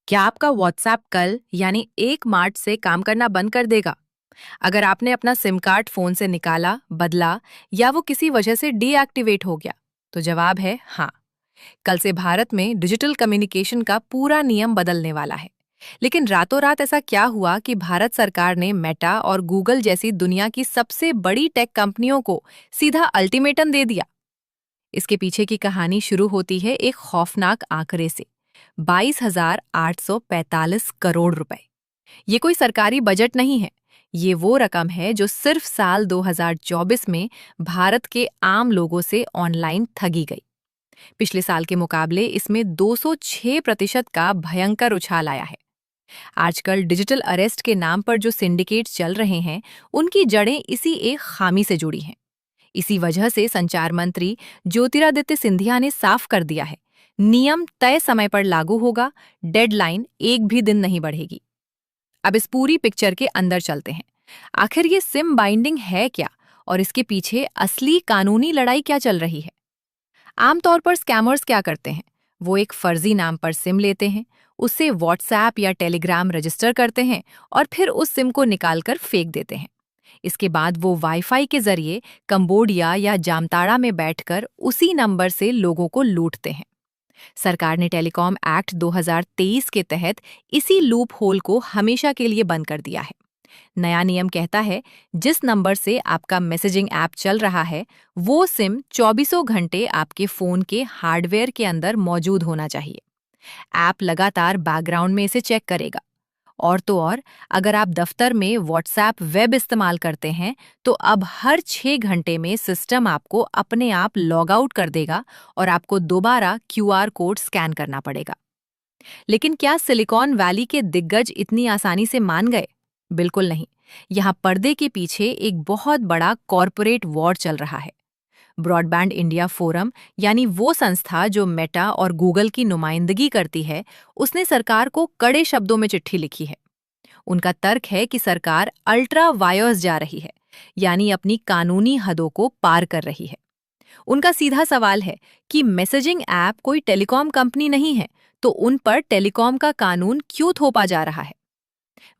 क्या आपका व्हाट्सएप कल यानी 1 मार्च से काम करना बंद कर देगा? अगर आपने अपना सिम कार्ड फोन से निकाला, बदला या वो किसी वजह से डीएक्टिवेट हो गया, तो जवाब है हाँ। कल से भारत में डिजिटल कम्युनिकेशन का पूरा नियम बदलने वाला है। लेकिन रातों रात ऐसा क्या हुआ कि भारत सरकार ने मेटा और गूगल जैसी दुनिया की सबसे बड़ी टेक कंपनियों को सीधा अल्टीमेटम दे दिया? इसके पीछे की कहानी शुरू होती है एक खौफनाक आंकड़े से। 22,845 करोड़ रुपए। ये कोई सरकारी बजट नहीं है। ये वो रकम है जो सिर्फ साल 2024 में भारत के आम लोगों से ऑनलाइन ठगी गई। पिछले साल के मुकाबले इसमें 206% का भयंकर उछाल आया है। आजकल डिजिटल अरेस्ट के नाम पर जो सिंडिकेट चल रहे हैं, उनकी जड़ें इसी एक खामी से जुड़ी हैं। इसी वजह से संचार मंत्री ज्योतिरादित्य सिंधिया ने साफ कर दिया है, नियम तय समय पर लागू होगा, डेडलाइन एक भी दिन नहीं बढ़ेगी। अब इस पूरी पिक्चर के अंदर चलते हैं। आखिर ये सिम बाइंडिंग है क्या और इसके पीछे असली कानूनी लड़ाई क्या चल रही है? आमतौर पर स्कैमर्स क्या करते हैं? वो एक फर्जी नाम पर सिम लेते हैं, उससे व्हाट्सएप या टेलीग्राम रजिस्टर करते हैं और फिर उस सिम को निकालकर फेंक देते हैं। इसके बाद वो वाईफाई के जरिए कंबोडिया या जामताड़ा में बैठकर उसी नंबर से लोगों को लूटते हैं। सरकार ने टेलीकॉम एक्ट 2023 के तहत इसी लूप होल को हमेशा के लिए बंद कर दिया है। नया नियम कहता है, जिस नंबर से आपका मैसेजिंग ऐप चल रहा है, वो सिम 24 घंटे आपके फोन के हार्डवेयर के अंदर मौजूद होना चाहिए। ऐप लगातार बैकग्राउंड में इसे चेक करेगा। और तो और, अगर आप दफ्तर में व्हाट्सएप वेब इस्तेमाल करते हैं, तो अब हर 6 घंटे में सिस्टम आपको अपने आप लॉग आउट कर देगा और आपको दोबारा क्यूआर कोड स्कैन करना पड़ेगा। लेकिन क्या सिलिकॉन वैली के दिग्गज इतनी आसानी से मान गए? बिल्कुल नहीं। यहाँ पर्दे के पीछे एक बहुत बड़ा कॉरपोरेट वॉर चल रहा है। ब्रॉडबैंड इंडिया फोरम, यानी वो संस्था जो मेटा और गूगल की नुमाइंदगी करती है, उसने सरकार को कड़े शब्दों में चिट्ठी लिखी है। उनका तर्क है कि सरकार अल्ट्रा वायर्स जा रही है, यानी अपनी कानूनी हदों को पार कर रही है। उनका सीधा सवाल है कि मैसेजिंग ऐप कोई टेलीकॉम कंपनी नहीं है, तो उन पर टेलीकॉम का कानून क्यों थोपा जा रहा है?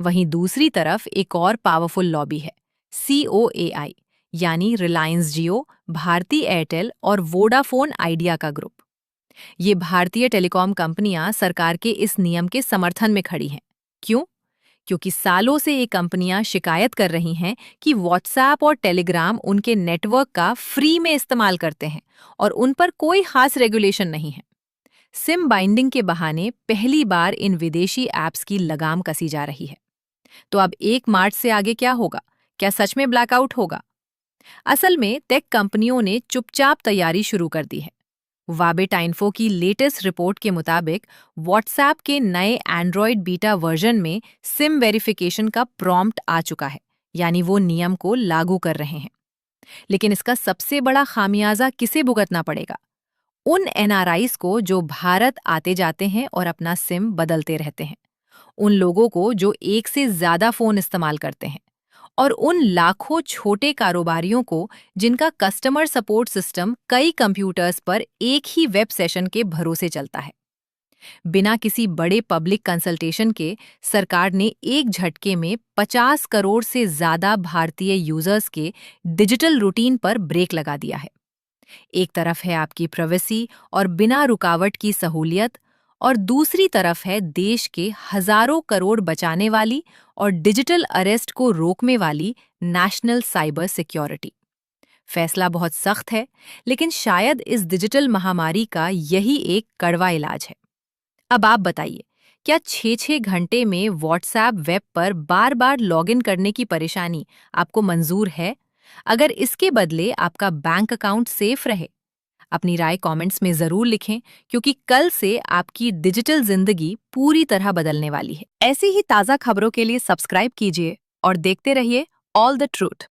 वहीं दूसरी तरफ एक और पावरफुल लॉबी है, सीओएआई, यानी रिलायंस जियो, भारती एयरटेल और वोडाफोन आइडिया का ग्रुप। ये भारतीय टेलीकॉम कंपनियां सरकार के इस नियम के समर्थन में खड़ी हैं। क्यों? क्योंकि सालों से ये कंपनियां शिकायत कर रही हैं कि व्हाट्सएप और टेलीग्राम उनके नेटवर्क का फ्री में इस्तेमाल करते हैं और उन पर कोई खास रेगुलेशन नहीं है। सिम बाइंडिंग के बहाने पहली बार इन विदेशी ऐप्स की लगाम कसी जा रही है। तो अब 1 मार्च से आगे क्या होगा? क्या सच में ब्लैकआउट होगा? असल में टेक कंपनियों ने चुपचाप तैयारी शुरू कर दी है। वाबेटा इन्फो की लेटेस्ट रिपोर्ट के मुताबिक व्हाट्सएप के नए एंड्रॉयड बीटा वर्जन में सिम वेरिफिकेशन का प्रॉम्प्ट आ चुका है, यानी वो नियम को लागू कर रहे हैं। लेकिन इसका सबसे बड़ा खामियाजा किसे भुगतना पड़ेगा? उन एनआरआईज को जो भारत आते जाते हैं और अपना सिम बदलते रहते हैं, उन लोगों को जो एक से ज्यादा फोन इस्तेमाल करते हैं, और उन लाखों छोटे कारोबारियों को जिनका कस्टमर सपोर्ट सिस्टम कई कंप्यूटर्स पर एक ही वेब सेशन के भरोसे चलता है। बिना किसी बड़े पब्लिक कंसल्टेशन के सरकार ने एक झटके में 50 करोड़ से ज्यादा भारतीय यूजर्स के डिजिटल रूटीन पर ब्रेक लगा दिया है। एक तरफ है आपकी प्राइवेसी और बिना रुकावट की सहूलियत, और दूसरी तरफ है देश के हजारों करोड़ बचाने वाली और डिजिटल अरेस्ट को रोकने वाली नेशनल साइबर सिक्योरिटी। फैसला बहुत सख्त है, लेकिन शायद इस डिजिटल महामारी का यही एक कड़वा इलाज है। अब आप बताइए, क्या 6-6 घंटे में व्हाट्सएप वेब पर बार बार लॉगिन करने की परेशानी आपको मंजूर है? अगर इसके बदले आपका बैंक अकाउंट सेफ रहे? अपनी राय कमेंट्स में जरूर लिखें, क्योंकि कल से आपकी डिजिटल जिंदगी पूरी तरह बदलने वाली है। ऐसी ही ताजा खबरों के लिए सब्सक्राइब कीजिए और देखते रहिए ऑल द ट्रूथ।